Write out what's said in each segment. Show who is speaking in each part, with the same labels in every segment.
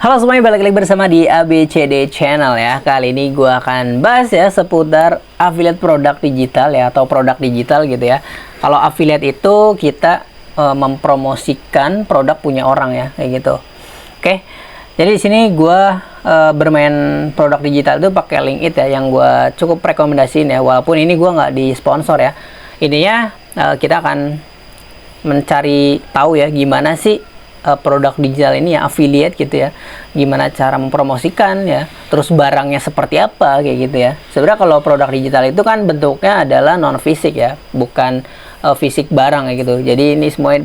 Speaker 1: Halo semuanya, balik lagi bersama di ABCD Channel ya. Kali ini gue akan bahas ya seputar affiliate produk digital ya, atau produk digital gitu ya. Kalau affiliate itu kita mempromosikan produk punya orang ya, kayak gitu. Oke, jadi di sini gue bermain produk digital itu pakai LinkedIn ya, yang gue cukup rekomendasiin ya. Walaupun ini gue nggak di sponsor ya. Ininya kita akan mencari tahu ya gimana sih produk digital ini ya, affiliate gitu ya, gimana cara mempromosikan ya, terus barangnya seperti apa kayak gitu ya. Sebenarnya kalau produk digital itu kan bentuknya adalah non fisik ya, bukan fisik barang kayak gitu. Jadi ini semua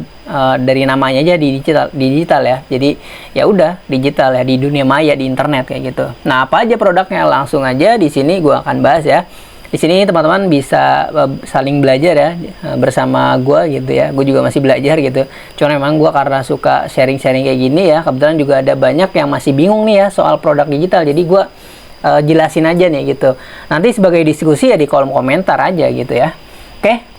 Speaker 1: dari namanya aja di digital ya. Jadi ya udah digital ya, di dunia maya, di internet kayak gitu. Nah, apa aja produknya, langsung aja di sini gua akan bahas ya. Di sini teman-teman bisa saling belajar ya bersama gue gitu ya. Gue juga masih belajar gitu. Cuma memang gue karena suka sharing-sharing kayak gini ya, kebetulan juga ada banyak yang masih bingung nih ya soal produk digital. Jadi gue jelasin aja nih gitu. Nanti sebagai diskusi ya di kolom komentar aja gitu ya. Oke.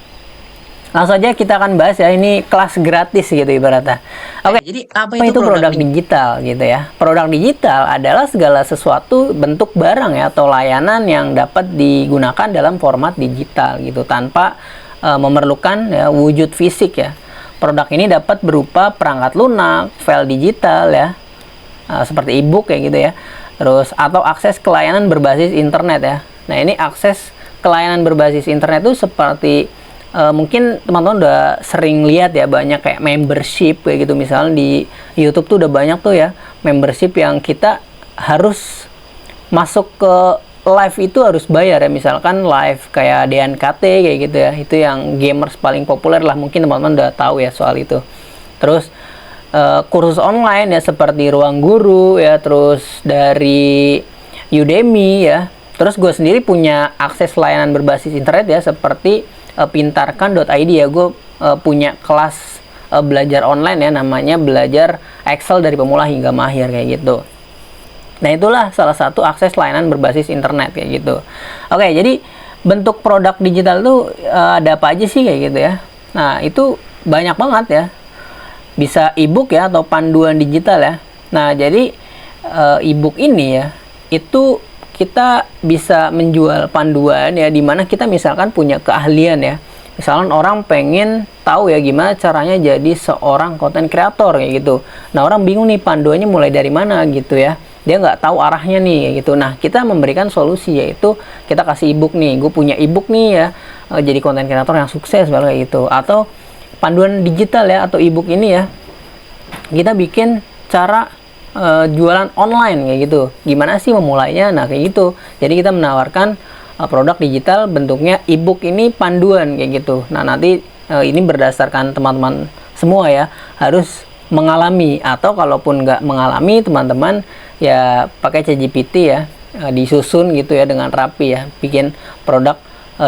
Speaker 1: Langsung aja kita akan bahas ya, ini kelas gratis gitu ibaratnya. Oke,
Speaker 2: Jadi apa
Speaker 1: itu produk digital gitu ya. Produk digital adalah segala sesuatu bentuk barang ya atau layanan yang dapat digunakan dalam format digital gitu tanpa memerlukan ya, wujud fisik ya. Produk ini dapat berupa perangkat lunak, file digital ya, seperti e-book kayak gitu ya. Terus atau akses ke layanan berbasis internet ya. Nah, ini akses ke layanan berbasis internet itu seperti mungkin teman-teman udah sering lihat ya, banyak kayak membership kayak gitu. Misalnya di YouTube tuh udah banyak tuh ya membership yang kita harus masuk ke live itu harus bayar ya. Misalkan live kayak DNKT kayak gitu ya, itu yang gamers paling populer lah, mungkin teman-teman udah tahu ya soal itu. Terus kursus online ya seperti Ruang Guru ya, terus dari Udemy ya. Terus gue sendiri punya akses layanan berbasis internet ya seperti pintarkan.id ya. Gue punya kelas belajar online ya, namanya belajar Excel dari pemula hingga mahir kayak gitu. Nah, itulah salah satu akses layanan berbasis internet kayak gitu. Oke, jadi bentuk produk digital itu ada apa aja sih kayak gitu ya. Nah, itu banyak banget ya. Bisa e-book ya atau panduan digital ya. Nah, jadi e-book ini ya, itu kita bisa menjual panduan ya, dimana kita misalkan punya keahlian ya. Misalkan orang pengen tahu ya gimana caranya jadi seorang content creator kayak gitu. Nah, orang bingung nih panduannya mulai dari mana gitu ya. Dia nggak tahu arahnya nih kayak gitu. Nah, kita memberikan solusi, yaitu kita kasih e-book nih. Gue punya e-book nih ya, jadi content creator yang sukses kayak gitu. Atau panduan digital ya atau e-book ini ya, kita bikin cara jualan online kayak gitu. Gimana sih memulainya? Nah, kayak gitu. Jadi kita menawarkan produk digital bentuknya e-book ini panduan kayak gitu. Nah, nanti ini berdasarkan teman-teman semua ya, harus mengalami, atau kalaupun nggak mengalami, teman-teman ya pakai ChatGPT ya, disusun gitu ya dengan rapi ya, bikin produk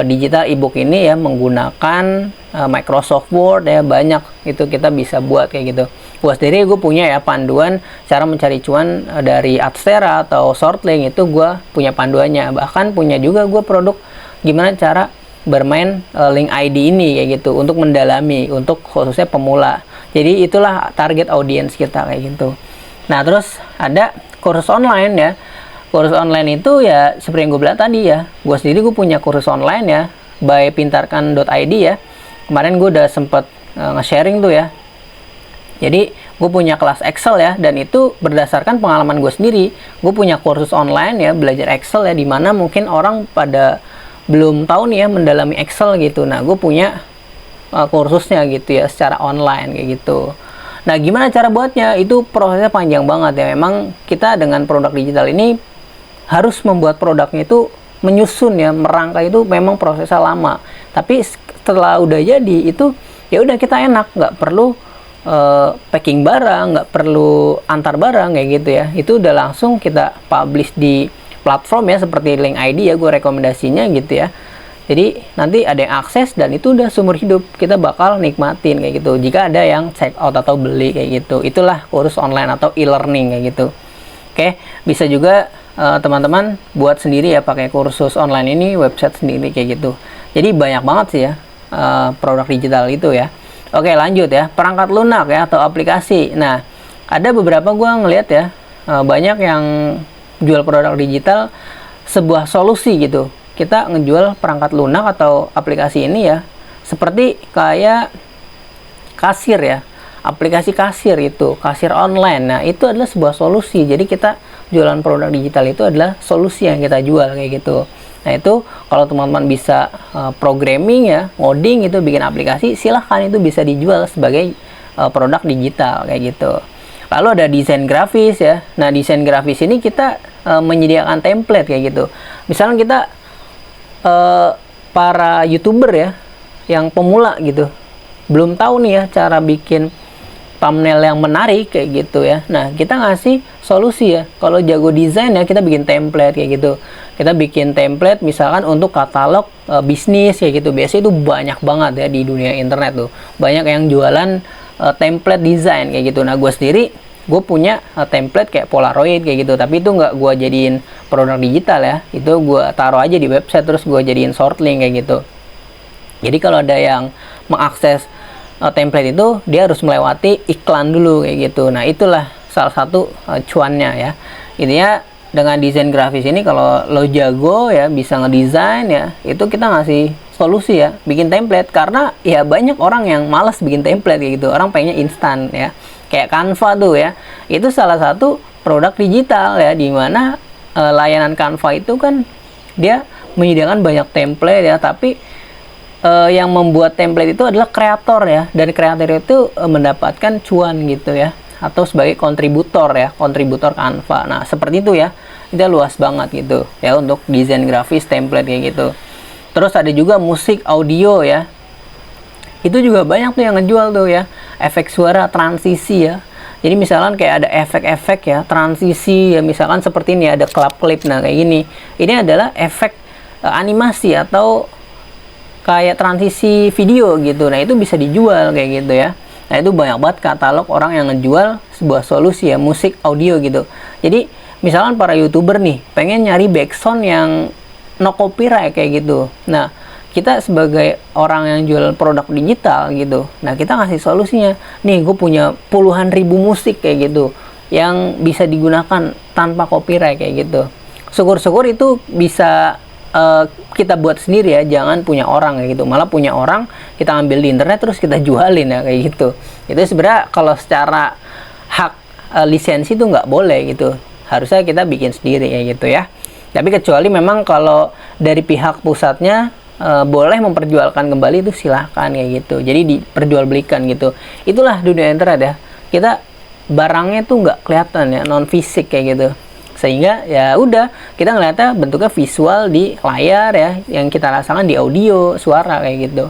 Speaker 1: digital e-book ini ya menggunakan Microsoft Word ya, banyak itu kita bisa buat kayak gitu. Gua sendiri gue punya ya panduan cara mencari cuan dari Adstera atau Shortlink, itu gue punya panduannya. Bahkan punya juga gue produk gimana cara bermain link ID ini kayak gitu, untuk mendalami, untuk khususnya pemula. Jadi itulah target audience kita kayak gitu. Nah, terus ada kursus online ya. Kursus online itu ya seperti yang gue bilang tadi ya, gue sendiri gue punya kursus online ya by pintarkan.id ya. Kemarin gue udah sempet nge-sharing tuh ya. Jadi gue punya kelas Excel ya, dan itu berdasarkan pengalaman gue sendiri. Gue punya kursus online ya, belajar Excel ya, dimana mungkin orang pada belum tahu nih ya mendalami Excel gitu. Nah, gue punya kursusnya gitu ya secara online kayak gitu. Nah, gimana cara buatnya? Itu prosesnya panjang banget ya. Memang kita dengan produk digital ini harus membuat produknya itu menyusun ya, merangkai itu memang prosesnya lama. Tapi setelah udah jadi itu ya udah kita enak, nggak perlu packing barang, nggak perlu antar barang kayak gitu ya. Itu udah langsung kita publish di platform ya seperti Link ID ya, gue rekomendasinya gitu ya. Jadi nanti ada yang akses dan itu udah seumur hidup kita bakal nikmatin kayak gitu. Jika ada yang check out atau beli kayak gitu, itulah kursus online atau e-learning kayak gitu. Oke, bisa juga teman-teman buat sendiri ya pakai kursus online ini, website sendiri kayak gitu. Jadi banyak banget sih ya produk digital itu ya. Oke, lanjut ya, perangkat lunak ya atau aplikasi. Nah, ada beberapa gua ngelihat ya banyak yang jual produk digital sebuah solusi gitu. Kita ngejual perangkat lunak atau aplikasi ini ya, seperti kayak kasir ya, aplikasi kasir itu, kasir online. Nah, itu adalah sebuah solusi. Jadi kita jualan produk digital itu adalah solusi yang kita jual kayak gitu. Nah, itu kalau teman-teman bisa programming ya, ngoding itu, bikin aplikasi, silahkan itu bisa dijual sebagai produk digital kayak gitu. Lalu ada desain grafis ya. Nah, desain grafis ini kita menyediakan template kayak gitu. Misalnya kita para YouTuber ya yang pemula gitu, belum tahu nih ya cara bikin thumbnail yang menarik kayak gitu ya. Nah, kita ngasih solusi ya. Kalau jago desain ya, kita bikin template kayak gitu. Kita bikin template misalkan untuk katalog bisnis kayak gitu. Biasanya itu banyak banget ya di dunia internet tuh. Banyak yang jualan template desain kayak gitu. Nah, gue sendiri, gue punya template kayak Polaroid kayak gitu. Tapi itu nggak gue jadiin produk digital ya. Itu gue taruh aja di website, terus gue jadiin short link kayak gitu. Jadi kalau ada yang mengakses template itu, dia harus melewati iklan dulu kayak gitu. Nah, itulah salah satu cuannya ya. Intinya dengan desain grafis ini, kalau lo jago ya, bisa ngedesain ya, itu kita ngasih solusi ya, bikin template. Karena ya banyak orang yang malas bikin template kayak gitu. Orang pengennya instan ya. Kayak Canva tuh ya. Itu salah satu produk digital ya, dimana layanan Canva itu kan dia menyediakan banyak template ya, tapi yang membuat template itu adalah kreator ya, dan kreator itu mendapatkan cuan gitu ya, atau sebagai kontributor ya, kontributor Canva. Nah, seperti itu ya, itu luas banget gitu ya untuk desain grafis template kayak gitu. Terus ada juga musik audio ya, itu juga banyak tuh yang ngejual tuh ya, efek suara transisi ya. Jadi misalkan kayak ada efek-efek ya, transisi ya, misalkan seperti ini ada klip. Nah, kayak gini, ini adalah efek animasi atau kayak transisi video gitu. Nah, itu bisa dijual kayak gitu ya. Nah, itu banyak banget katalog orang yang ngejual sebuah solusi ya, musik audio gitu. Jadi misalkan para YouTuber nih pengen nyari backsound yang no copyright kayak gitu. Nah, kita sebagai orang yang jual produk digital gitu, nah kita ngasih solusinya. Nih, gue punya puluhan ribu musik kayak gitu yang bisa digunakan tanpa copyright kayak gitu. Syukur-syukur itu bisa kita buat sendiri ya, jangan punya orang kayak gitu. Malah punya orang kita ambil di internet terus kita jualin ya kayak gitu. Itu sebenarnya kalau secara hak lisensi itu nggak boleh gitu. Harusnya kita bikin sendiri kayak gitu ya. Tapi kecuali memang kalau dari pihak pusatnya boleh memperjualkan kembali, itu silahkan kayak gitu. Jadi diperjualbelikan gitu. Itulah dunia internet ya. Kita barangnya tuh nggak kelihatan ya, non fisik kayak gitu. Sehingga ya udah, kita ngeliatnya bentuknya visual di layar ya, yang kita rasakan di audio, suara kayak gitu.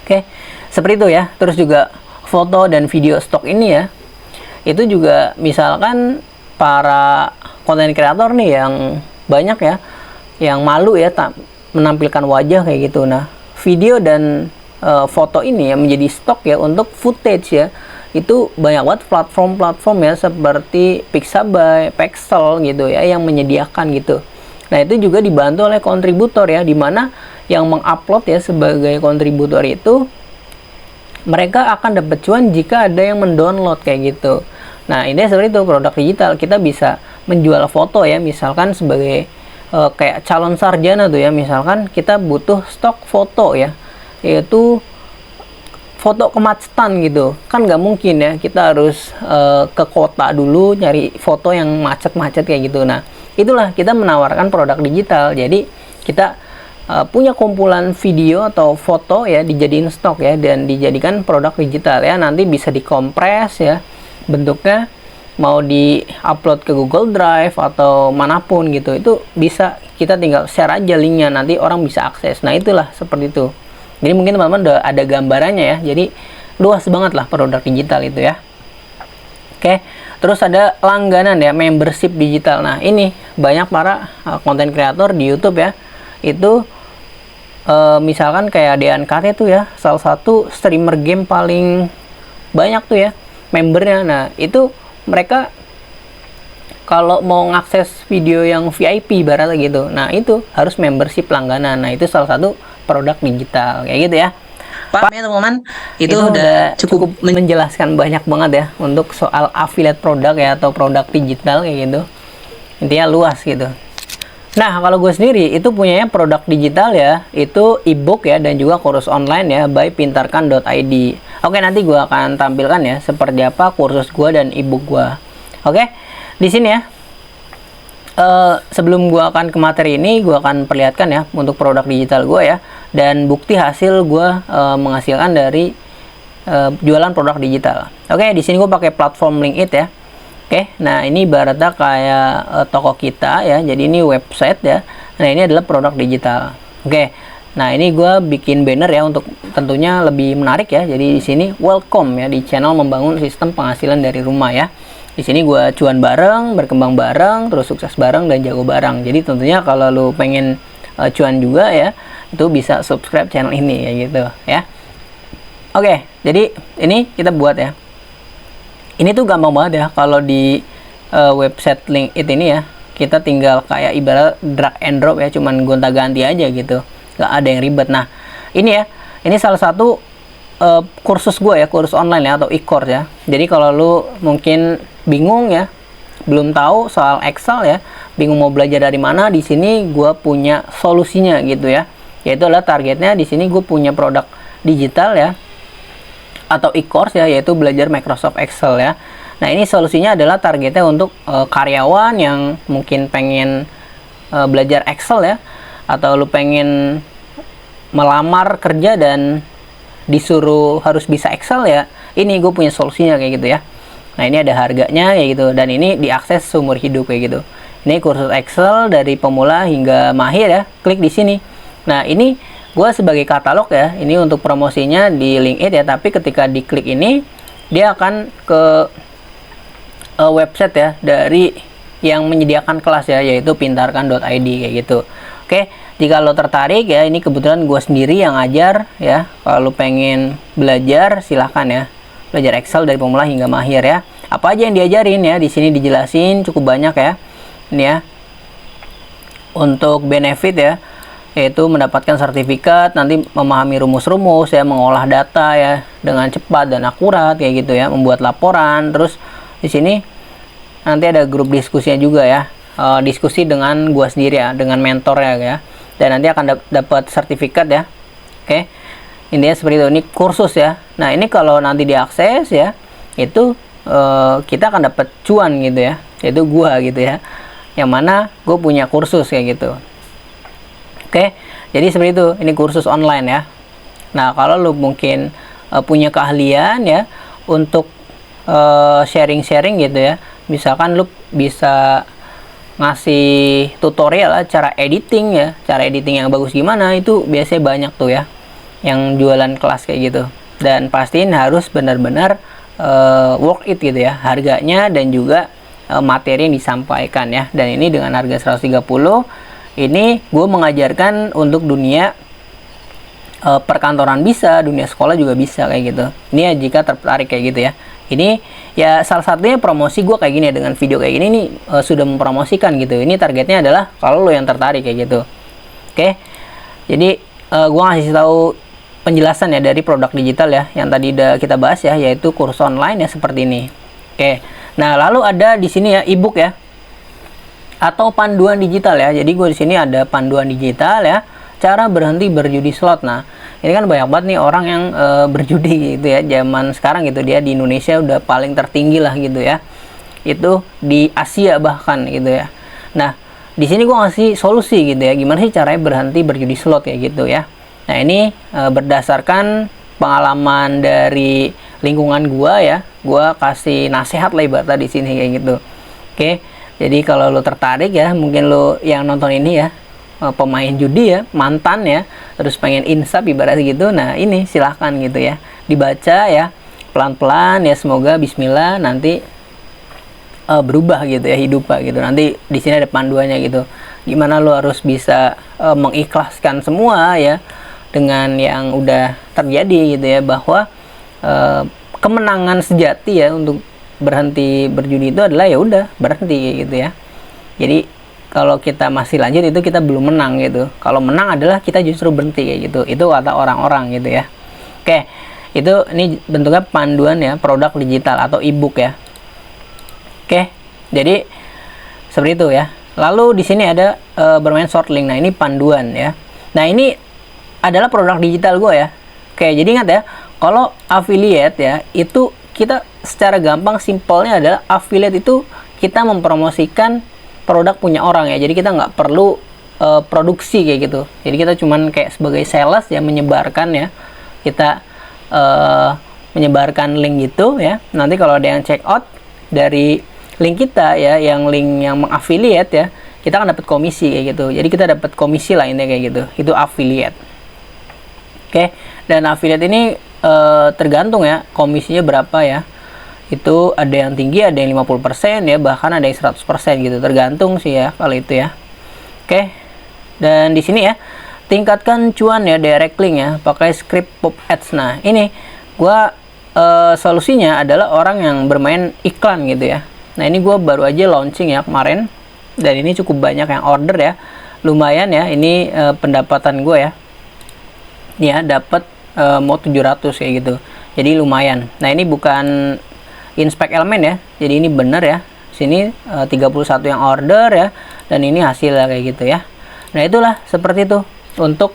Speaker 1: Oke, seperti itu ya. Terus juga foto dan video stok ini ya, itu juga misalkan para konten kreator nih yang banyak ya, yang malu ya menampilkan wajah kayak gitu. Nah, video dan foto ini ya menjadi stok ya untuk footage ya. Itu banyak banget platform-platform ya, seperti Pixabay, Pexel gitu ya, yang menyediakan gitu. Nah, itu juga dibantu oleh kontributor ya, dimana yang mengupload ya sebagai kontributor itu, mereka akan dapat cuan jika ada yang mendownload kayak gitu. Nah, ini seperti itu produk digital. Kita bisa menjual foto ya, misalkan sebagai kayak calon sarjana tuh ya, misalkan kita butuh stok foto ya, yaitu foto kemacetan gitu. Kan nggak mungkin ya, kita harus ke kota dulu nyari foto yang macet-macet kayak gitu. Nah, itulah kita menawarkan produk digital. Jadi kita punya kumpulan video atau foto ya, dijadiin stok ya, dan dijadikan produk digital ya. Nanti bisa dikompres ya bentuknya, mau di-upload ke Google Drive atau manapun gitu. Itu bisa, kita tinggal share aja linknya, nanti orang bisa akses. Nah, itulah seperti itu. Jadi mungkin teman-teman udah ada gambarannya ya. Jadi luas banget lah produk digital itu ya. Oke, terus ada langganan ya, membership digital. Nah, ini banyak para konten kreator di YouTube ya. Itu misalkan kayak DNKT tuh ya, salah satu streamer game paling banyak tuh ya membernya. Nah, itu mereka kalau mau ngakses video yang VIP ibaratnya gitu, nah itu harus membership langganan. Nah, itu salah satu produk digital kayak gitu ya.
Speaker 2: Paham ya teman-teman? Itu udah cukup
Speaker 1: menjelaskan banyak banget ya untuk soal affiliate produk ya, atau produk digital kayak gitu. Intinya luas gitu. Nah, kalau gue sendiri itu punyanya produk digital ya, itu ebook ya, dan juga kursus online ya, by pintarkan.id. Oke, nanti gue akan tampilkan ya seperti apa kursus gue dan ebook gue. Oke, di sini ya. Sebelum gue akan ke materi ini, gue akan perlihatkan ya untuk produk digital gue ya, dan bukti hasil gue menghasilkan dari jualan produk digital. Oke, di sini gue pakai platform LinkedIn ya. Oke, nah ini ibaratnya kayak toko kita ya, jadi ini website ya. Nah ini adalah produk digital. Oke, nah ini gue bikin banner ya untuk tentunya lebih menarik ya. Jadi di sini welcome ya di channel membangun sistem penghasilan dari rumah ya. Di sini gue cuan bareng, berkembang bareng, terus sukses bareng dan jago bareng. Jadi tentunya kalau lu pengen cuan juga ya, itu bisa subscribe channel ini ya gitu ya. Oke, jadi ini kita buat ya. Ini tuh gampang banget ya kalau di website LinkedIn ini ya. Kita tinggal kayak ibarat drag and drop ya, cuman gonta-ganti aja gitu. Nggak ada yang ribet. Nah, ini ya. Ini salah satu kursus gue ya, kursus online ya, atau e-course ya. Jadi kalau lu mungkin bingung ya, belum tahu soal Excel ya, bingung mau belajar dari mana, di sini gue punya solusinya gitu ya. Yaitu adalah targetnya di sini gue punya produk digital ya, atau e-course ya, yaitu belajar Microsoft Excel ya. Nah ini solusinya adalah targetnya untuk karyawan yang mungkin pengen belajar Excel ya, atau lu pengen melamar kerja dan disuruh harus bisa Excel ya, ini gue punya solusinya kayak gitu ya. Nah ini ada harganya kayak gitu, dan ini diakses seumur hidup kayak gitu. Ini kursus Excel dari pemula hingga mahir ya, klik di sini. Nah ini gue sebagai katalog ya, ini untuk promosinya di LinkedIn ya, tapi ketika diklik ini dia akan ke website ya dari yang menyediakan kelas ya, yaitu pintarkan.id kayak gitu. Oke, jika lo tertarik ya, ini kebetulan gue sendiri yang ngajar ya. Kalau lo pengen belajar silahkan ya, belajar Excel dari pemula hingga mahir ya. Apa aja yang diajarin ya, di sini dijelasin cukup banyak ya. Ini ya, untuk benefit ya, yaitu mendapatkan sertifikat, nanti memahami rumus-rumus ya, mengolah data ya dengan cepat dan akurat kayak gitu ya, membuat laporan. Terus di sini nanti ada grup diskusinya juga ya, diskusi dengan gua sendiri ya, dengan mentor ya, dan nanti akan dapat sertifikat ya. Oke, intinya seperti itu. Ini kursus ya. Nah ini kalau nanti diakses ya, itu kita akan dapat cuan gitu ya, yaitu gua gitu ya, yang mana gue punya kursus kayak gitu. Oke, jadi seperti itu. Ini kursus online ya. Nah, kalau lu mungkin punya keahlian ya untuk sharing-sharing gitu ya, misalkan lu bisa ngasih tutorial lah, cara editing ya, cara editing yang bagus gimana, itu biasanya banyak tuh ya yang jualan kelas kayak gitu. Dan pastiin harus benar-benar worth it gitu ya, harganya dan juga materi yang disampaikan ya. Dan ini dengan harga 130, ini gue mengajarkan untuk dunia perkantoran bisa, dunia sekolah juga bisa kayak gitu. Ini ya jika tertarik kayak gitu ya. Ini ya salah satunya promosi gue kayak gini ya, dengan video kayak gini nih sudah mempromosikan gitu. Ini targetnya adalah kalau lo yang tertarik kayak gitu. Oke, jadi gue ngasih tahu penjelasan ya dari produk digital ya, yang tadi udah kita bahas ya, yaitu kursus online ya seperti ini. Oke, nah lalu ada di sini ya ebook ya, atau panduan digital ya. Jadi gue di sini ada panduan digital ya, cara berhenti berjudi slot. Nah ini kan banyak banget nih orang yang berjudi gitu ya zaman sekarang gitu, dia di Indonesia udah paling tertinggi lah gitu ya, itu di Asia bahkan gitu ya. Nah di sini gue ngasih solusi gitu ya, gimana sih caranya berhenti berjudi slot kayak gitu ya. Nah ini berdasarkan pengalaman dari lingkungan gue ya, gue kasih nasihat lah ibaratnya di sini kayak gitu. Oke, jadi kalau lo tertarik ya, mungkin lo yang nonton ini ya pemain judi ya, mantan ya, terus pengen insaf ibaratnya gitu. Nah ini silahkan gitu ya, dibaca ya pelan-pelan ya, semoga Bismillah nanti berubah gitu ya hidupnya gitu. Nanti di sini ada panduannya gitu, gimana lo harus bisa mengikhlaskan semua ya dengan yang udah terjadi gitu ya, bahwa kemenangan sejati ya untuk berhenti berjudi itu adalah ya udah berhenti gitu ya. Jadi kalau kita masih lanjut itu kita belum menang gitu. Kalau menang adalah kita justru berhenti kayak gitu. Itu kata orang-orang gitu ya. Oke, ini bentuknya panduan ya produk digital atau e-book ya. Oke, jadi seperti itu ya. Lalu di sini ada bermain short link. Nah, ini panduan ya. Nah, ini adalah produk digital gue ya. Oke, jadi ingat ya, kalau affiliate ya, itu kita secara gampang simpelnya adalah affiliate itu kita mempromosikan produk punya orang ya. Jadi kita nggak perlu produksi kayak gitu. Jadi kita cuman kayak sebagai sales ya, menyebarkan ya. Kita menyebarkan link gitu ya. Nanti kalau ada yang check out dari link kita ya, yang link yang mengaffiliate ya, kita akan dapat komisi kayak gitu. Jadi kita dapat komisi lah intinya kayak gitu. Itu affiliate. Oke, dan affiliate ini tergantung ya komisinya berapa ya. Itu ada yang tinggi, ada yang 50% ya, bahkan ada yang 100% gitu. Tergantung sih ya kalau itu ya. Oke. Dan di sini ya, tingkatkan cuan ya direct link ya, pakai script pop ads. Nah, ini gua solusinya adalah orang yang bermain iklan gitu ya. Nah, ini gue baru aja launching ya kemarin, dan ini cukup banyak yang order ya, lumayan ya. Ini pendapatan gue ya, ya dapat mau 700 kayak gitu, jadi lumayan. Nah, ini bukan inspect elemen ya, jadi ini bener ya. Sini 31 yang order ya, dan ini hasilnya kayak gitu ya. Nah, itulah seperti itu untuk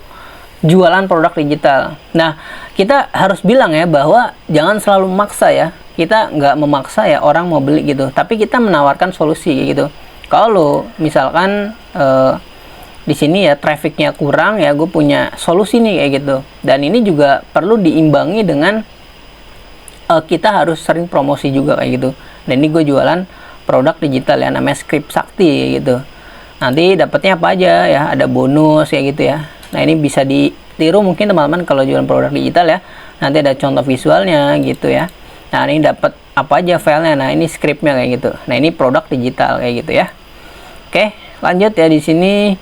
Speaker 1: jualan produk digital. Nah, kita harus bilang ya bahwa jangan selalu memaksa ya. Kita nggak memaksa ya orang mau beli gitu, tapi kita menawarkan solusi gitu. Kalau misalkan di sini ya trafficnya kurang ya, gue punya solusi nih kayak gitu. Dan ini juga perlu diimbangi dengan kita harus sering promosi juga kayak gitu. Dan ini gue jualan produk digital ya, namanya Script Sakti gitu. Nanti dapatnya apa aja ya, ada bonus kayak gitu ya. Nah, ini bisa ditiru mungkin teman-teman kalau jualan produk digital ya. Nanti ada contoh visualnya gitu ya. Nah, ini dapat apa aja filenya. Nah, ini scriptnya kayak gitu. Nah, ini produk digital kayak gitu ya. Oke, lanjut ya. Di sini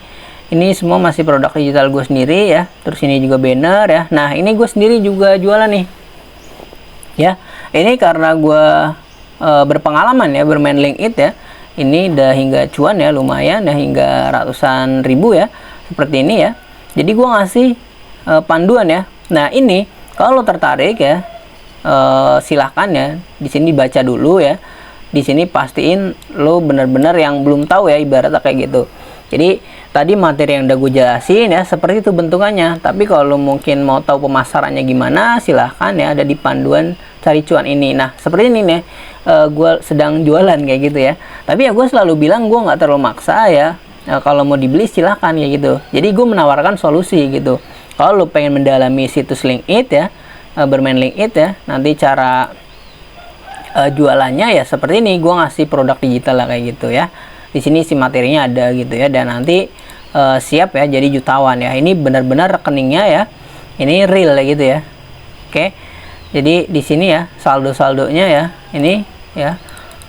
Speaker 1: ini semua masih produk digital gue sendiri ya. Terus ini juga banner ya. Nah, ini gue sendiri juga jualan nih. Ya, ini karena gue berpengalaman ya bermain LinkedIn ya. Ini udah hingga cuan ya, lumayan ya, hingga ratusan ribu ya. Seperti ini ya. Jadi gue ngasih panduan ya. Nah, ini kalau tertarik ya, silahkan ya, di sini baca dulu ya. Di sini pastiin lo bener-bener yang belum tahu ya, ibaratnya kayak gitu. Jadi tadi materi yang udah gue jelasin ya, seperti itu bentukannya. Tapi kalau lo mungkin mau tahu pemasarannya gimana, silahkan ya, ada di panduan cari cuan ini. Nah, seperti ini nih, gue sedang jualan kayak gitu ya. Tapi ya gue selalu bilang gue nggak terlalu maksa ya. Kalau mau dibeli silahkan ya gitu. Jadi gue menawarkan solusi gitu. Kalau lo pengen mendalami situs LinkedIn ya, bermain LinkedIn ya, nanti cara jualannya ya seperti ini. Gue ngasih produk digital lah kayak gitu ya. Di sini si materinya ada gitu ya, dan nanti siap ya jadi jutawan ya. Ini benar-benar rekeningnya ya, ini real ya gitu ya. Oke, jadi di sini ya saldo-saldonya ya, ini ya,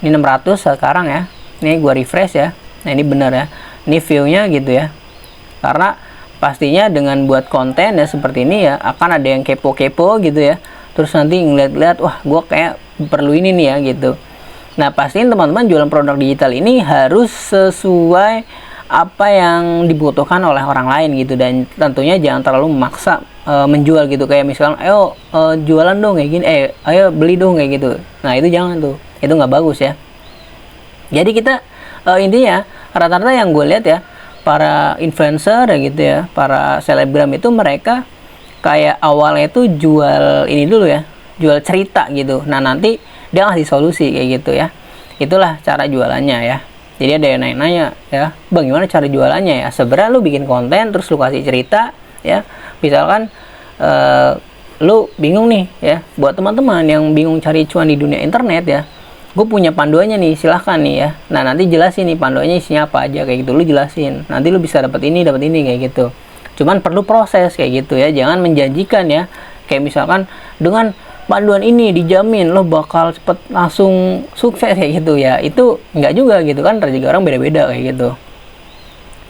Speaker 1: ini 600 sekarang ya. Ini gue refresh ya. Nah, ini benar ya, ini view-nya gitu ya. Karena pastinya dengan buat konten ya seperti ini ya, akan ada yang kepo-kepo gitu ya. Terus nanti ngeliat-liat, wah gue kayak perlu ini nih ya gitu. Nah, pastiin teman-teman jualan produk digital ini harus sesuai apa yang dibutuhkan oleh orang lain gitu. Dan tentunya jangan terlalu memaksa menjual gitu. Kayak misalnya, ayo jualan dong kayak gini, ayo beli dong kayak gitu. Nah, itu jangan tuh, itu nggak bagus ya. Jadi kita intinya rata-rata yang gue lihat ya, para influencer ya gitu ya, para selebgram itu mereka kayak awalnya itu jual ini dulu ya, jual cerita gitu. Nah, nanti dia ngasih solusi kayak gitu ya. Itulah cara jualannya ya. Jadi ada yang nanya-nanya ya, bang gimana cara jualannya ya? Sebenarnya lu bikin konten terus lu kasih cerita ya. Misalkan lu bingung nih ya, buat teman-teman yang bingung cari cuan di dunia internet ya, gue punya panduannya nih, silahkan nih ya. Nah, nanti jelasin nih panduannya isinya apa aja kayak gitu, lu jelasin. Nanti lu bisa dapat ini kayak gitu. Cuman perlu proses kayak gitu ya. Jangan menjanjikan ya. Kayak misalkan dengan panduan ini dijamin lo bakal cepet langsung sukses kayak gitu ya. Itu nggak juga gitu kan. Rezeki orang beda-beda kayak gitu.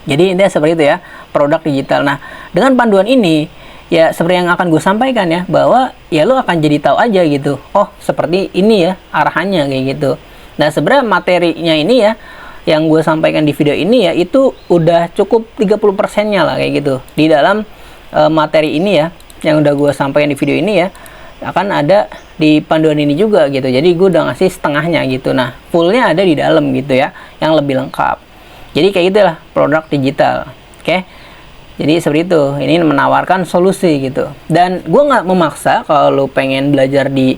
Speaker 1: Jadi intinya seperti itu ya, produk digital. Nah, dengan panduan ini ya seperti yang akan gue sampaikan ya, bahwa ya lo akan jadi tahu aja gitu. Oh, seperti ini ya arahannya kayak gitu. Nah, sebenarnya materinya ini ya, yang gue sampaikan di video ini ya, itu udah cukup 30%-nya lah kayak gitu di dalam materi ini ya. yang udah gue sampaikan di video ini ya, akan ada di panduan ini juga gitu. Jadi gue udah ngasih setengahnya gitu. Nah, fullnya ada di dalam gitu ya, yang lebih lengkap. Jadi kayak gitulah produk digital. Oke. Jadi seperti itu. Ini menawarkan solusi gitu. Dan gue nggak memaksa kalau lu pengen belajar di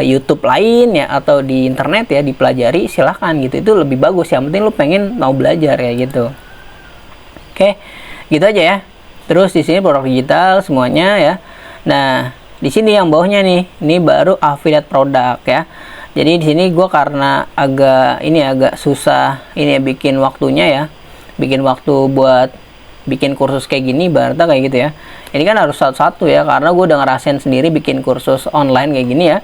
Speaker 1: YouTube lain ya, atau di internet ya, dipelajari, silahkan gitu. Itu lebih bagus. Yang penting lu pengen mau belajar kayak gitu. Oke, gitu aja ya. Terus di sini produk digital semuanya ya. Nah, di sini yang bawahnya nih, ini baru affiliate produk ya. Jadi di sini gue karena agak susah ini ya bikin waktunya ya, bikin waktu buat bikin kursus kayak gini, berarti kayak gitu ya. Ini kan harus satu-satu ya, karena gue udah ngerasain sendiri bikin kursus online kayak gini ya.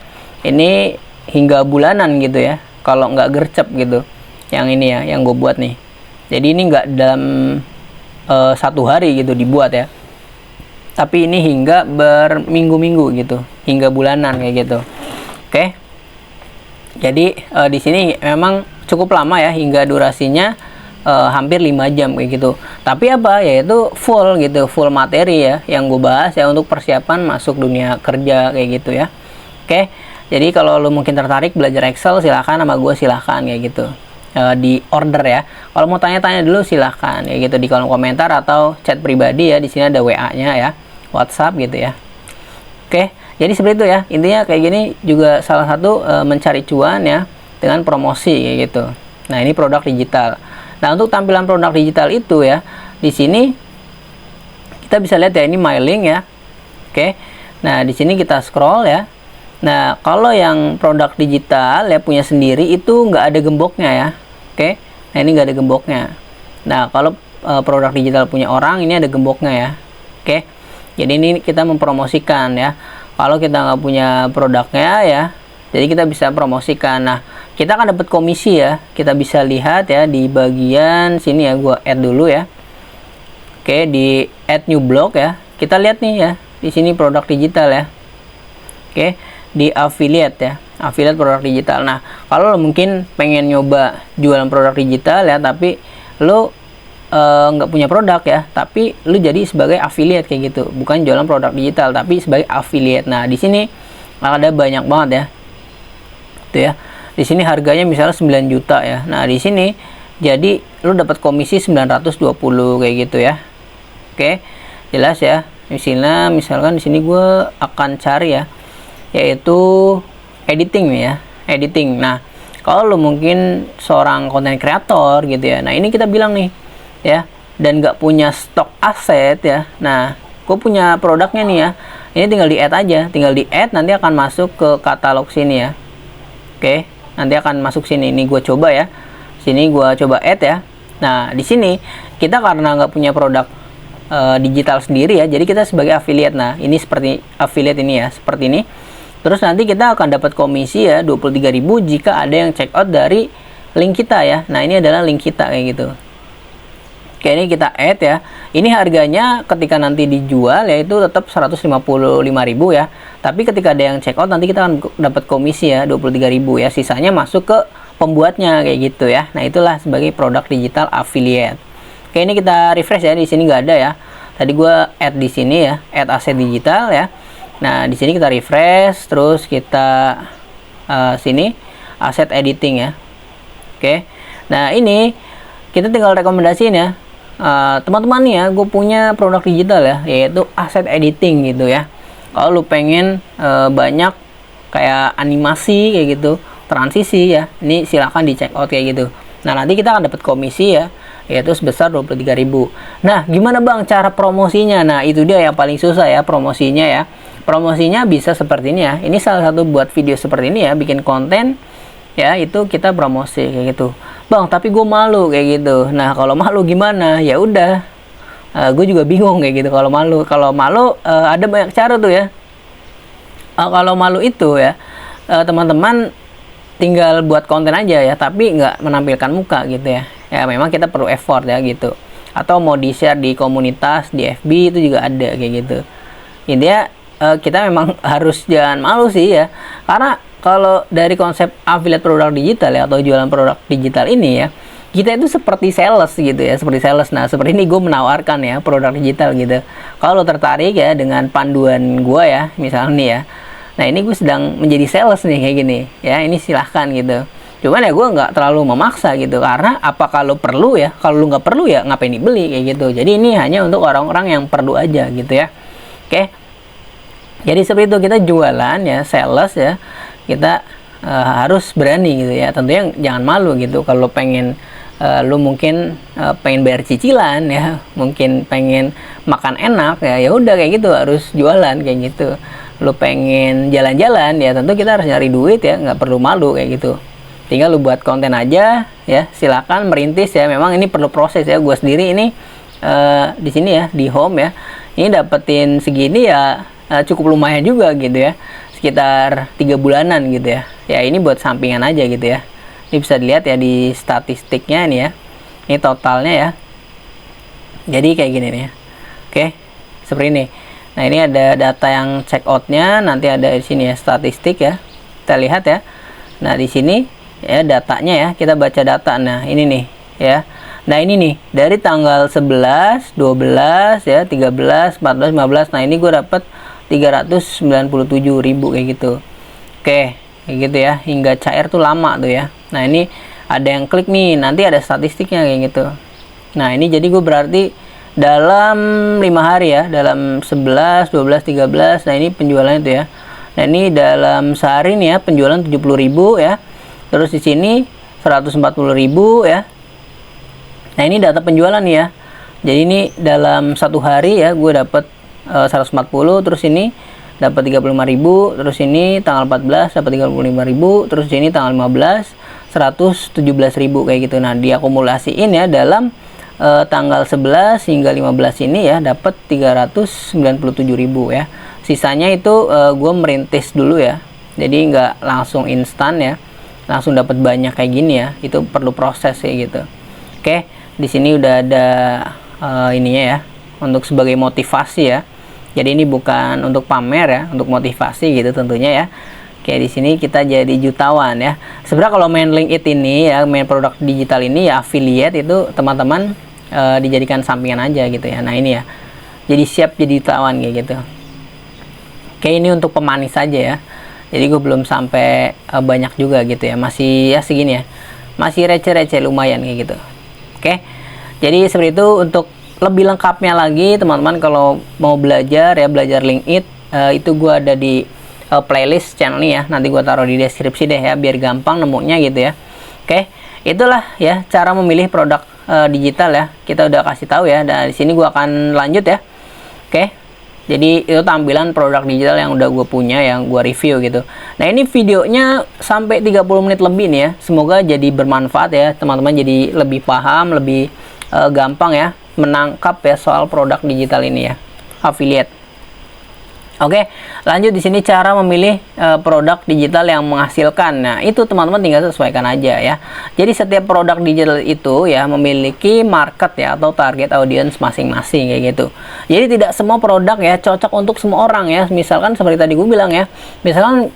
Speaker 1: Ini hingga bulanan gitu ya, kalau nggak gercep gitu. Yang ini ya, yang gue buat nih. Jadi ini nggak dalam 1 hari gitu dibuat ya. Tapi ini hingga berminggu-minggu gitu, hingga bulanan kayak gitu. Oke. Jadi di sini memang cukup lama ya, hingga durasinya hampir 5 jam kayak gitu. Tapi apa? Yaitu full gitu, full materi ya yang gue bahas ya untuk persiapan masuk dunia kerja kayak gitu ya. Oke. Jadi kalau lu mungkin tertarik belajar Excel, silahkan sama gue, silahkan kayak gitu. Di order ya. Kalau mau tanya-tanya dulu silahkan ya gitu di kolom komentar atau chat pribadi ya. Di sini ada WA-nya ya, WhatsApp gitu ya. Oke, jadi seperti itu ya. Intinya kayak gini juga salah satu mencari cuan ya dengan promosi kayak gitu. Nah, ini produk digital. Nah, untuk tampilan produk digital itu ya, di sini kita bisa lihat ya, ini my link ya. Oke. Nah, di sini kita scroll ya. Nah, kalau yang produk digital ya punya sendiri itu nggak ada gemboknya ya. Oke. Nah, ini nggak ada gemboknya. Nah, kalau produk digital punya orang, ini ada gemboknya ya. Oke. Jadi ini kita mempromosikan ya. Kalau kita nggak punya produknya ya, jadi kita bisa promosikan. Nah, kita akan dapat komisi ya. Kita bisa lihat ya di bagian sini ya. Gua add dulu ya. Oke, di add new blog ya. Kita lihat nih ya. Di sini produk digital ya. Oke, di affiliate ya. Affiliate produk digital. Nah, kalau lo mungkin pengen nyoba jualan produk digital ya, tapi lo nggak punya produk ya, tapi lu jadi sebagai affiliate kayak gitu, bukan jualan produk digital tapi sebagai affiliate. Nah, di sini ada banyak banget ya, tuh ya. Di sini harganya misalnya 9 juta ya. Nah, di sini jadi lu dapat komisi 920 kayak gitu ya. Oke, jelas ya. Misalkan di sini gue akan cari ya, yaitu editing ya, editing. Nah, kalau lu mungkin seorang konten kreator gitu ya, nah ini kita bilang nih ya, dan nggak punya stok aset ya. Nah, gue punya produknya nih ya, ini tinggal di add aja, tinggal di add, nanti akan masuk ke katalog sini ya. Oke, nanti akan masuk sini. Ini gue coba ya, sini gue coba add ya. Nah, di sini kita karena nggak punya produk digital sendiri ya, jadi kita sebagai affiliate. Nah, ini seperti affiliate ini ya, seperti ini. Terus nanti kita akan dapat komisi ya 23.000 jika ada yang check out dari link kita ya. Nah, ini adalah link kita kayak gitu. Oke, ini kita add ya. Ini harganya ketika nanti dijual yaitu tetap 155.000 ya. Tapi ketika ada yang check out nanti kita akan dapat komisi ya 23.000 ya. Sisanya masuk ke pembuatnya kayak gitu ya. Nah, itulah sebagai produk digital affiliate. Oke, ini kita refresh ya. Di sini nggak ada ya. Tadi gua add di sini ya, add aset digital ya. Nah, di sini kita refresh, terus kita sini aset editing ya. Oke. Nah, ini kita tinggal rekomendasiin ya. Teman-teman nih ya, gue punya produk digital ya, yaitu aset editing gitu ya. Kalau lu pengen banyak kayak animasi kayak gitu, transisi ya, ini silahkan di check out kayak gitu. Nah, nanti kita akan dapat komisi ya, yaitu sebesar 23.000. Nah, gimana bang cara promosinya? Nah, itu dia yang paling susah ya, promosinya ya. Promosinya bisa seperti ini ya. Ini salah satu buat video seperti ini ya, bikin konten ya, itu kita promosi kayak gitu. Bang, tapi gue malu kayak gitu. Nah, kalau malu gimana? Ya udah, gue juga bingung kayak gitu kalau malu. Kalau malu ada banyak cara tuh ya. Kalau malu itu ya, teman-teman tinggal buat konten aja ya, tapi nggak menampilkan muka gitu ya. Ya memang kita perlu effort ya gitu. Atau mau di share di komunitas di FB itu juga ada kayak gitu. Intinya kita memang harus jangan malu sih ya, karena kalau dari konsep affiliate produk digital ya, atau jualan produk digital ini ya, kita itu seperti sales gitu ya, seperti sales. Nah, seperti ini gue menawarkan ya produk digital gitu. Kalau lo tertarik ya dengan panduan gue ya, misalnya nih ya, nah ini gue sedang menjadi sales nih kayak gini ya, ini silahkan gitu. Cuman ya gue nggak terlalu memaksa gitu, karena apa kalau perlu ya, kalau lu nggak perlu ya ngapain dibeli kayak gitu. Jadi ini hanya untuk orang-orang yang perlu aja gitu ya. Oke, jadi seperti itu, kita jualan ya, sales ya, kita harus berani gitu ya. Tentunya jangan malu gitu. Kalau pengen lu mungkin pengen bayar cicilan ya, mungkin pengen makan enak ya, ya udah kayak gitu, harus jualan kayak gitu. Lu pengen jalan-jalan ya, tentu kita harus nyari duit ya, nggak perlu malu kayak gitu. Tinggal lu buat konten aja ya, silakan merintis ya. Memang ini perlu proses ya. Gue sendiri ini di sini ya, di home ya, ini dapetin segini ya, cukup lumayan juga gitu ya, sekitar 3 bulanan gitu ya. Ya ini buat sampingan aja gitu ya. Ini bisa dilihat ya di statistiknya nih ya. Ini totalnya ya. Jadi kayak gini nih ya. Oke, seperti ini. Nah, ini ada data yang check out-nya, nanti ada di sini ya statistik ya. Kita lihat ya. Nah, di sini ya datanya ya. Kita baca data. Nah, ini nih ya. Nah, ini nih dari tanggal 11, 12 ya, 13, 14, 15. Nah, ini gue dapat 397.000 kayak gitu. Oke, kayak gitu ya. Hingga cair tuh lama tuh ya. Nah, ini ada yang klik nih, nanti ada statistiknya kayak gitu. Nah, ini jadi gue berarti dalam 5 hari ya, dalam 11, 12, 13, nah ini penjualannya itu ya. Nah, ini dalam sehari nih ya, penjualan 70.000 ya. Terus di sini 140.000 ya. Nah, ini data penjualan nih ya. Jadi ini dalam 1 hari ya, gue dapat 140, terus ini dapat 35.000, terus ini tanggal 14 dapat 35.000, terus ini tanggal 15 117.000 kayak gitu. Nah, diakumulasiin ya dalam tanggal 11 hingga 15 ini ya, dapat 397.000 ya. Sisanya itu gue merintis dulu ya, jadi nggak langsung instan ya, langsung dapat banyak kayak gini ya. Itu perlu proses kayak gitu. Oke, di sini udah ada ininya ya, untuk sebagai motivasi ya. Jadi ini bukan untuk pamer ya, untuk motivasi gitu tentunya ya. Kayak di sini kita jadi jutawan ya. Sebenarnya kalau main LinkedIn ini ya, main produk digital ini ya, affiliate itu teman-teman dijadikan sampingan aja gitu ya. Nah, ini ya. Jadi siap jadi jutawan kayak gitu. Kayak ini untuk pemanis saja ya. Jadi gue belum sampai banyak juga gitu ya. Masih ya segini ya. Masih receh-receh lumayan kayak gitu. Oke. Jadi seperti itu. Untuk lebih lengkapnya lagi teman-teman, kalau mau belajar ya, belajar LinkedIn, itu gue ada di playlist channel ini ya, nanti gue taruh di deskripsi deh ya, biar gampang nemunya gitu ya. Oke, itulah ya cara memilih produk digital ya, kita udah kasih tahu ya. Dan di sini gue akan lanjut ya. Oke, jadi itu tampilan produk digital yang udah gue punya, yang gue review gitu. Nah, ini videonya sampai 30 menit lebih nih ya, semoga jadi bermanfaat ya teman-teman, jadi lebih paham, lebih gampang ya menangkap ya soal produk digital ini ya, affiliate. Oke, lanjut di sini cara memilih produk digital yang menghasilkan. Nah, itu teman-teman tinggal sesuaikan aja ya. Jadi setiap produk digital itu ya memiliki market ya, atau target audience masing-masing kayak gitu. Jadi tidak semua produk ya cocok untuk semua orang ya. Misalkan seperti tadi gue bilang ya, misalkan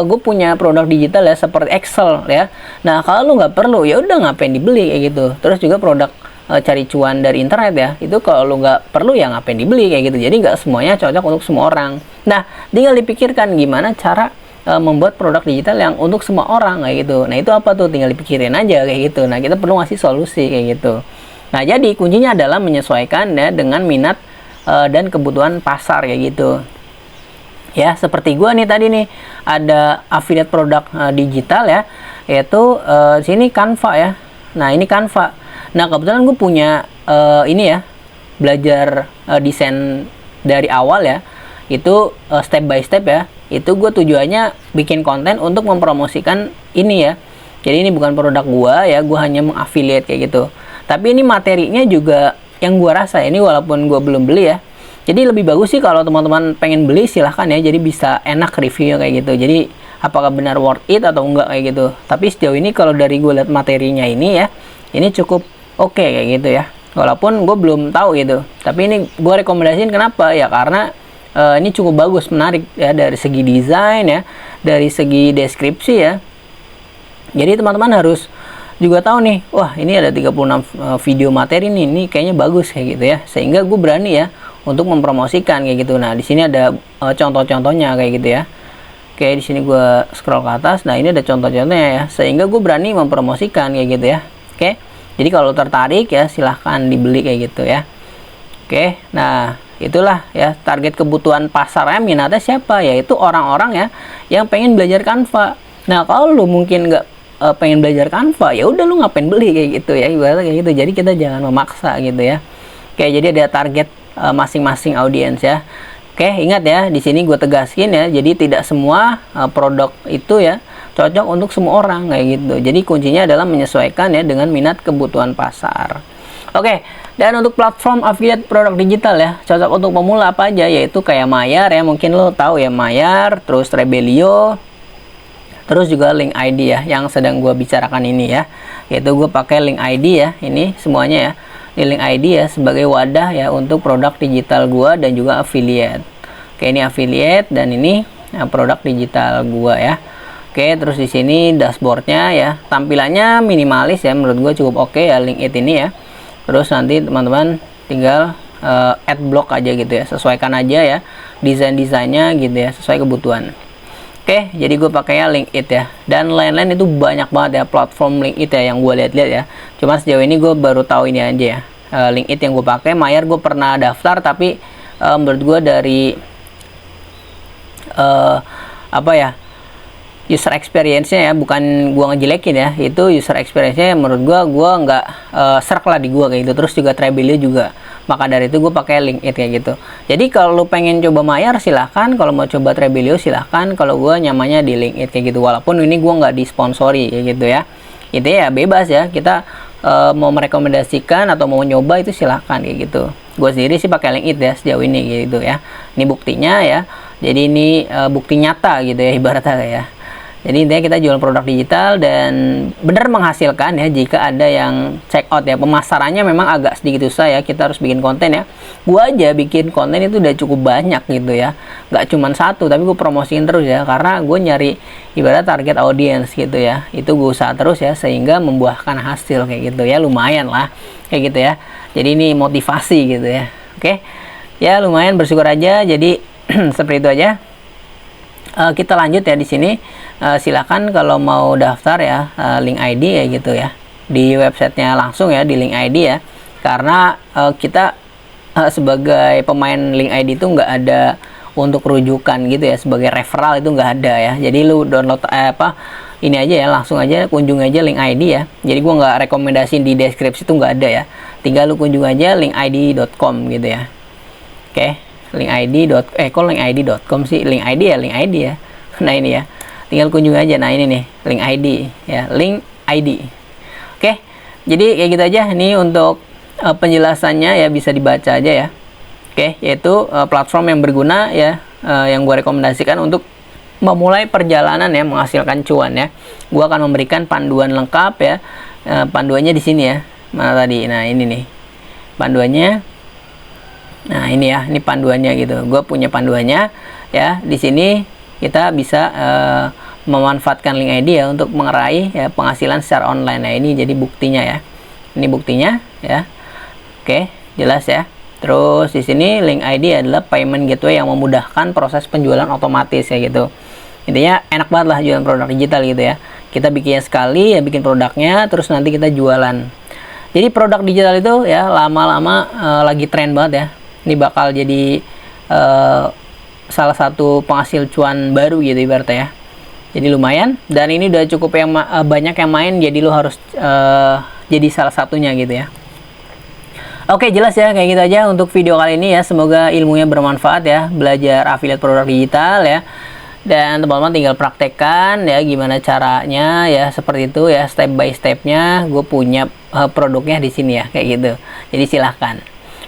Speaker 1: gue punya produk digital ya seperti Excel ya. Nah, kalau lu nggak perlu ya udah ngapain dibeli kayak gitu. Terus juga produk cari cuan dari internet ya, itu kalau lu nggak perlu ya ngapain dibeli kayak gitu. Jadi nggak semuanya cocok untuk semua orang. Nah, tinggal dipikirkan gimana cara membuat produk digital yang untuk semua orang kayak gitu. Nah, itu apa tuh, tinggal dipikirin aja kayak gitu. Nah, kita perlu ngasih solusi kayak gitu. Nah, jadi kuncinya adalah menyesuaikan ya dengan minat dan kebutuhan pasar kayak gitu ya. Seperti gua nih tadi nih, ada affiliate produk digital ya, yaitu sini Canva ya. Nah, ini Canva. Nah, kebetulan gue punya ini ya, belajar desain dari awal ya, itu step by step ya. Itu gue tujuannya bikin konten untuk mempromosikan ini ya. Jadi ini bukan produk gue ya, gue hanya mengafiliate kayak gitu. Tapi ini materinya juga yang gue rasa ini, walaupun gue belum beli ya. Jadi lebih bagus sih kalau teman-teman pengen beli, silahkan ya. Jadi bisa enak reviewnya kayak gitu. Jadi apakah benar worth it atau enggak kayak gitu. Tapi sejauh ini kalau dari gue lihat materinya ini ya, ini cukup oke kayak gitu ya. Walaupun gue belum tahu gitu. Tapi ini gue rekomendasiin, kenapa? Ya karena ini cukup bagus, menarik ya, dari segi desain ya, dari segi deskripsi ya. Jadi teman-teman harus juga tahu nih, wah ini ada 36 video materi nih, ini kayaknya bagus kayak gitu ya. Sehingga gue berani ya untuk mempromosikan kayak gitu. Nah, di sini ada contoh-contohnya kayak gitu ya. Oke, di sini gue scroll ke atas. Nah, ini ada contoh-contohnya ya. Sehingga gue berani mempromosikan kayak gitu ya. Oke. Jadi kalau tertarik ya silahkan dibeli kayak gitu ya. Oke. Nah, itulah ya target kebutuhan pasarnya, minatnya siapa? Yaitu orang-orang ya yang pengen belajar Canva. Nah, kalau lu mungkin nggak pengen belajar Canva, ya udah lu ngapain beli kayak gitu ya, ibaratnya kayak gitu. Jadi kita jangan memaksa gitu ya. Oke, jadi ada target masing-masing audiens ya. Oke, ingat ya, di sini gue tegaskin ya, jadi tidak semua produk itu ya cocok untuk semua orang kayak gitu. Jadi kuncinya adalah menyesuaikan ya dengan minat kebutuhan pasar. Oke, dan untuk platform affiliate produk digital ya, cocok untuk pemula apa aja, yaitu kayak Mayar ya, mungkin lo tahu ya, Mayar, terus Rebelio, terus juga Link ID ya, yang sedang gue bicarakan ini ya, yaitu gue pakai Link ID ya, ini semuanya ya, di Link ID ya sebagai wadah ya untuk produk digital gue dan juga affiliate. Oke, ini affiliate dan ini produk digital gue ya. Oke, terus di sini dashboardnya ya, tampilannya minimalis ya, menurut gue cukup oke ya Link ID ini ya. Terus nanti teman-teman tinggal add block aja gitu ya, sesuaikan aja ya desain-desainnya gitu ya, sesuai kebutuhan. Oke, jadi gue pakainya LinkedIn ya, dan lain-lain itu banyak banget ya platform LinkedIn ya yang gue lihat-lihat ya. Cuma sejauh ini gue baru tahu ini aja ya, LinkedIn yang gue pakai. Mayar gue pernah daftar, tapi menurut gue dari apa ya, user experience-nya ya, bukan gue ngejelekin ya, itu user experience-nya menurut gue nggak serk lah di gue kayak gitu. Terus juga Trebelio juga, maka dari itu gue pakai LinkedIn kayak gitu. Jadi kalau lu pengen coba Mayar silahkan, kalau mau coba Trebelio silahkan, kalau gue nyamannya di LinkedIn kayak gitu. Walaupun ini gue nggak disponsori kayak gitu ya, itu ya bebas ya, kita mau merekomendasikan atau mau nyoba itu silahkan kayak gitu. Gue sendiri sih pakai LinkedIn ya sejauh ini gitu ya. Ini buktinya ya, jadi ini bukti nyata gitu ya ibaratnya ya. Jadi intinya kita jual produk digital dan benar menghasilkan ya jika ada yang check out ya. Pemasarannya memang agak sedikit susah ya, kita harus bikin konten ya. Gua aja bikin konten itu udah cukup banyak gitu ya, nggak cuma satu, tapi gue promosiin terus ya, karena gue nyari ibarat target audience gitu ya. Itu gue usaha terus ya, sehingga membuahkan hasil kayak gitu ya, lumayan lah kayak gitu ya. Jadi ini motivasi gitu ya. Oke ya, lumayan, bersyukur aja. Jadi seperti itu aja. Kita lanjut ya di sini. Silakan kalau mau daftar ya, Link ID ya gitu ya, di websitenya langsung ya, di Link ID ya, karena kita sebagai pemain Link ID itu nggak ada untuk rujukan gitu ya, sebagai referral itu nggak ada ya. Jadi lu download ini aja ya, langsung aja kunjung aja Link ID ya. Jadi gua nggak rekomendasiin di deskripsi, itu nggak ada ya, tinggal lu kunjung aja linkid.com gitu ya. Oke, kok linkid.com sih, Link ID ya, Link ID ya. Nah ini ya, tinggal kunjung aja. Nah ini nih Link ID ya, Link ID. Oke, jadi kayak gitu aja. Ini untuk penjelasannya ya, bisa dibaca aja ya. Oke, yaitu platform yang berguna ya, yang gue rekomendasikan untuk memulai perjalanan ya, menghasilkan cuan ya. Gue akan memberikan panduan lengkap ya. Panduannya di sini ya, mana tadi? Nah ini nih panduannya. Nah ini ya, ini panduannya gitu. Gue punya panduannya ya. Di sini kita bisa memanfaatkan Link ID ya untuk meraih ya penghasilan secara online. Nah ini jadi buktinya ya. Ini buktinya ya. Oke, jelas ya. Terus di sini Link ID adalah payment gateway yang memudahkan proses penjualan otomatis ya gitu. Intinya enak banget lah jualan produk digital gitu ya. Kita bikinnya sekali ya, bikin produknya, terus nanti kita jualan. Jadi produk digital itu ya lama-lama lagi tren banget ya. Ini bakal jadi salah satu penghasil cuan baru gitu ibaratnya ya. Jadi lumayan, dan ini udah cukup yang banyak yang main, jadi lo harus jadi salah satunya gitu ya. Oke, jelas ya, kayak gitu aja untuk video kali ini ya. Semoga ilmunya bermanfaat ya, belajar affiliate produk digital ya. Dan teman-teman tinggal praktekkan ya gimana caranya ya, seperti itu ya, step by stepnya. Gue punya produknya di sini ya, kayak gitu. Jadi silahkan.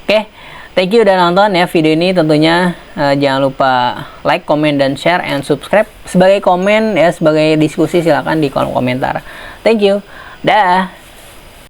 Speaker 1: Oke, thank you udah nonton ya video ini. Tentunya jangan lupa like, comment, dan share, and subscribe. Sebagai komen ya, sebagai diskusi silahkan di kolom komentar. Thank you. Dah.